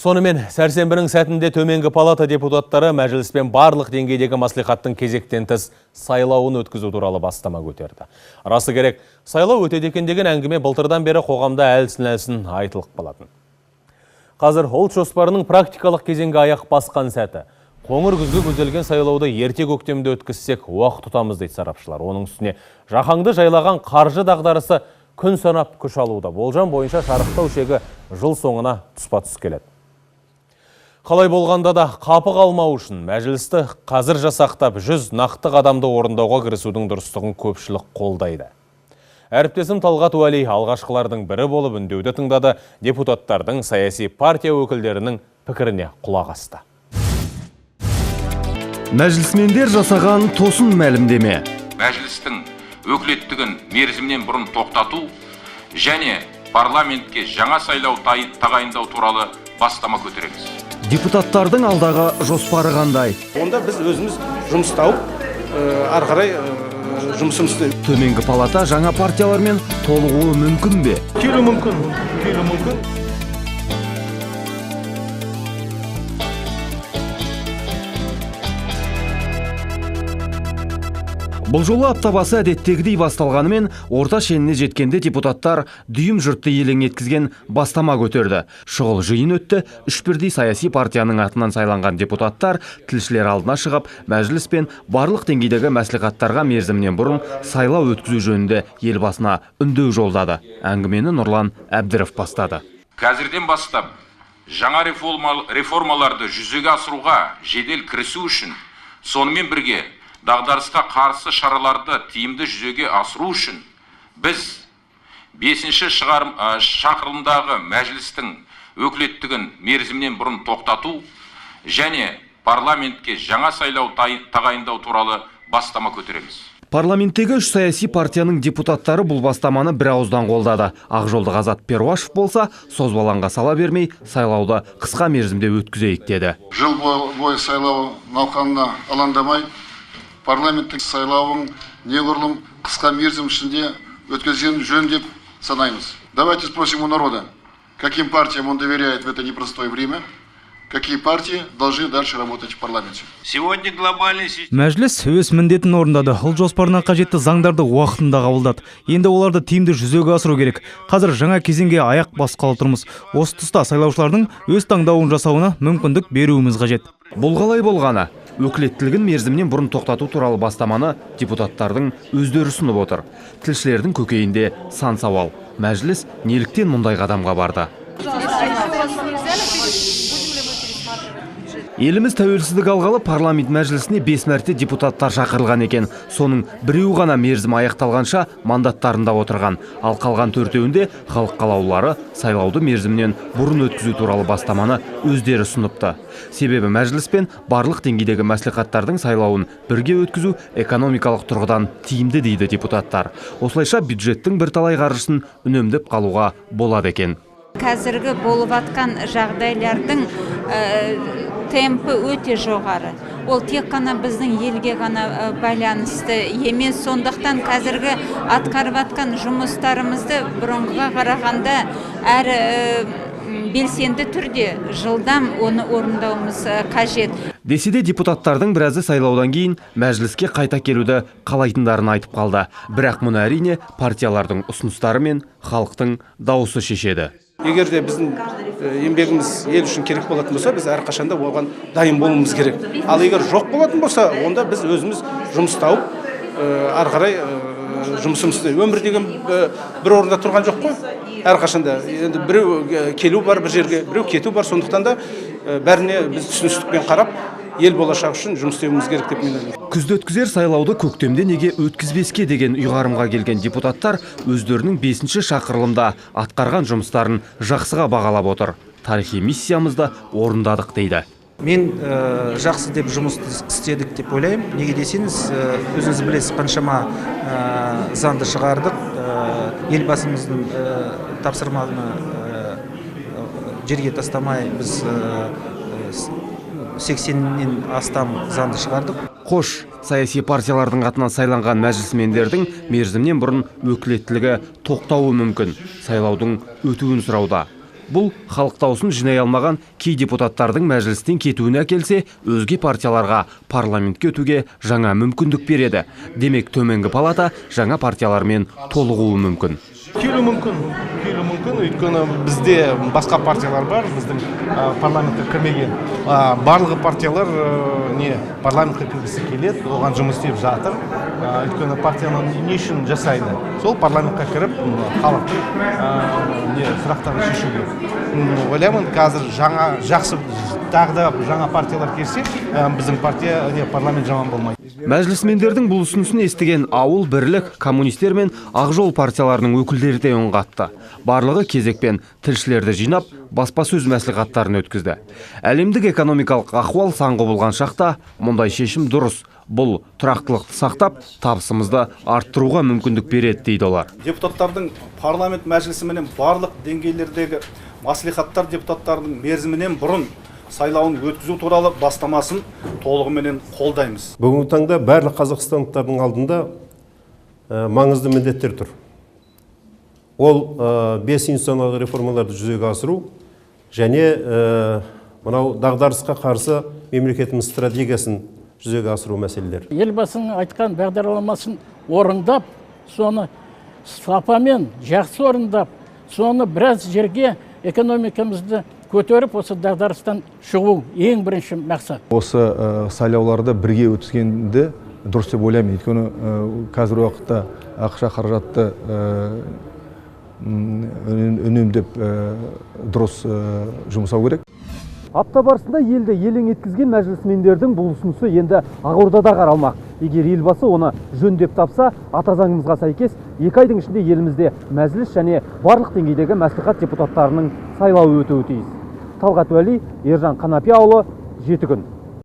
Сонымен, сәрсенбінің сәтінде төменгі палата депутаттары мәжіліспен барлық деңгейдегі маслихаттың кезектен тыс сайлауын өткізу туралы бастама көтерді. Расы керек, сайлау өтеді екен деген әңгіме былтырдан бері қоғамда әлсін-әлсін айтылып қалатын. Қазір ұлт жоспарының практикалық кезеңге аяқ басқан сәті. Қоңыр күзге көзделген сайлауды ерте көктемде өткізсек, уақыт тұтамыз дейді сарапшылар. Оның үстіне жаһанды жайлаған қаржы дағдарысы күн санап күш алуда. Болжам бойынша шарықтау шегі жыл соңына тұспа-тұс келеді. Қалай болғанда да қапы қалмау үшін мәжілісті қазір жасақтап 100 нақты қадамды орындауға кірісудің дұрыстығын көпшілік қолдайды. Әріптесім Талғат Уәли алғашқылардың бірі болып үндеуді тыңдады, депутаттардың саяси партия өкілдерінің пікіріне құлақ асты. Мәжілісмендер жасаған тосын мәлімдеме. Мәжілістің өкілеттігін мерзімнен бұрын тоқтату және парламентке жаңа сайлау тағайындау туралы бастама көтереміз. Депутаттардың алдағы жоспары қандай? Онда біз өзіміз жұмыс тауып, ары қарай жұмысымызды. Төменгі палата жаңа партиялармен толығуы мүмкін бе? Келу мүмкін. Бұл жолы аптабасы әдеттегідей басталғанымен, орта шеніне жеткенде депутаттар дүйім жұртты елең еткізген бастама көтерді. Шұғыл жиын өтті, үш бірдей саяси партияның атынан сайланған депутаттар тілшілер алдына шығып, мәжіліс пен барлық деңгейдегі мәслихаттарға мерзімнен бұрын сайлау өткізу жөнінде елбасына үндеу жолдады. Әңгімені Нұрлан Әбдіров бастады. Қазірден бастап, жаңа реформаларды жүзеге асыруға жедел кірісу үшін, сонымен бірге дағдарысқа қарсы шараларды тиімді жүзеге асыру үшін біз 5-ші шақырылымдағы мәжілістің өкілеттігін мерзімнен бұрын тоқтату және парламентке жаңа сайлау тағайындау туралы бастама көтереміз. Парламенттегі үш саяси партияның депутаттары бұл бастаманы бір ауыздан қолдады. Ақжолдық Азат Перуашев болса, созбалаңға сала бермей, сайлауды қысқа мерзімде өткізейік деді. Жыл бойы сайлау науқанына алаңдамай, парламенттік сайлауын неғұрлым қысқа мерзім ішінде өткізген жөн деп санаймыз. Давайте спросим у народа, каким партиям он доверяет в это непростое время, какие партии должны дальше работать в парламенте. Сегодня глобальный... Мәжіліс өз міндетін орындады. Ұлт жоспарына қажетті заңдарды уақытында қабылдады. Енді оларды тиімді жүзеге асыру керек. Қазір жаңа кезеңге аяқ басқалы тұрмыз. Осы тұста сайлаушылардың өз таңдауын жасауына мүмкіндік беруіміз қажет. Бұл қалай болғаны? Өкілеттілігін мерзімнен бұрын тоқтату туралы бастаманы депутаттардың өздері ұсынып отыр. Тілшілердің көкейінде сан сауал. Мәжіліс неліктен мұндай қадамға барды? Еліміз тәуелсіздік алғалы парламент мәжілісіне 5 мәрте депутаттар шақырылған екен. Соның біреуі ғана мерзім аяқталғанша мандаттарында отырған. Ал қалған төртеуінде халық қалаулылары сайлауды мерзімнен бұрын өткізу туралы бастаманы өздері ұсыныпты. Себебі мәжіліс пен барлық деңгейдегі мәслихаттардың сайлауын бірге өткізу экономикалық тұрғыдан тиімді дейді депутаттар. Осылайша бюджеттің бірталай қаржысын үнемдеп қалуға болады екен. Қазіргі болып атқан жағдайлардың темпі өте жоғары. Ол тек қана біздің елге ғана байланысты емес, сондықтан қазіргі атқарып атқан жұмыстарымызды бұрынғыға қарағанда әрі белсенді түрде жылдам оны орындауымыз қажет. Десе де депутаттардың біразы сайлаудан кейін мәжіліске қайта келуді қалайтындарын айтып қалды. Бірақ мұны әрине партиялардың ұсыныстары мен халықтың дауысы шешеді. Егер де біздің еңбегіміз ел үшін керек болатын болса, біз әрқашанда оған дайын болуымыз керек. Ал егер жоқ болатын болса, онда біз өзіміз жұмыс тауып, ары қарай жұмысымызды. Өмір деген бір орында тұрған жоқ қой. Әрқашанда енді біреу келу бар бір жерге, біреу кету бар, сондықтан да бәріне біз түсіністікпен қарап, ел болашағы үшін жұмыс істеуіміз керек деп мен ойлаймын. Күзде өткізер сайлауды көктемде неге өткізбеске деген ұйғарымға келген депутаттар өздерінің 5-ші шақырылымда атқарған жұмыстарын жақсыға бағалап отыр. Тарихи миссиямызды орындадық дейді. Мен жақсы деп жұмыс істедік деп ойлаймын. Неге десеңіз, өзіңіз білесіз, қаншама заңды шығардық. Елбасымыздың тапсырманы жерге тастамай біз 80-нен астам заңды шығардық. Қош, саяси партиялардың атынан сайланған мәжілісмендердің мерзімнен бұрын өкілеттілігі тоқтауы мүмкін. Сайлаудың өтуін сұрауда. Бұл халық дауысын жинай алмаған кей депутаттардың мәжілістен кетуіне әкелсе, өзге партияларға парламентке өтуге жаңа мүмкіндік береді. Демек, төменгі палата жаңа партиялармен толығуы мүмкін. Келу мүмкін, өйткені бізде басқа партиялар бар, біздің парламентке кірмеген. Барлығы партиялар парламентке кіргісі келеді, оған жұмыс істеп жатыр. Өйткені партияны не үшін жасайды? Сол парламентке кіріп, халықтың сұрақтарын шешуге. Ойлаймын, қазір жақсы тағы да жаңа партиялар келсе, біздің партия парламент жаман болмайды. Мәжілісмендердің бұл ұсынысын естіген ауыл, бірлік, коммунистер мен Ақжол партияларының өкілдері де үн қатты. Барлығы кезекпен тілшілерді жинап, баспасөз мәслихаттарын өткізді. Әлемдік экономикалық ахуал саңғы болған шақта мұндай шешім дұрыс. Бұл тұрақтылықты сақтап, табысымызды арттыруға мүмкіндік береді дейді олар. Депутаттардың парламент мәжілісіменен барлық деңгейлердегі мәслихаттар депутаттардың мерзімінен бұрын сайлауын өткізу туралы бастамасын толығыменен қолдаймыз. Бүгінгі таңда барлық қазақстандықтардың алдында маңызды міндеттер тұр. Ол 5 институционалдық реформаларды жүзеге асыру және мынау дағдарысқа қарсы мемлекетіміз стратегиясын жүзеге асыру мәселелері. Елбасының айтқан бағдарламасын орындап, соны сапамен жақсы орындап, соны біраз жерге экономикамызды көтеріп, осы дағдарыстан шығу ең бірінші мақсат. Осы сайлауларды бірге өткізгенді дұрыс деп ойлаймын. Өйткені қазір уақытта ақша қаражатты үнемдеп дұрыс жұмсау керек. Апта барысында елді елең еткізген мәжілісмендердің бұл ұсынысы енді Ақордада қаралмақ. Егер елбасы оны жөндеп тапса, ата заңымызға сәйкес 2 айдың ішінде елімізде мәжіліс және барлық деңгейдегі мәслихат депутаттарының сайлауы өтуі тиіс. Талғат Уәли, Ержан Қанапияұлы, 7 күн.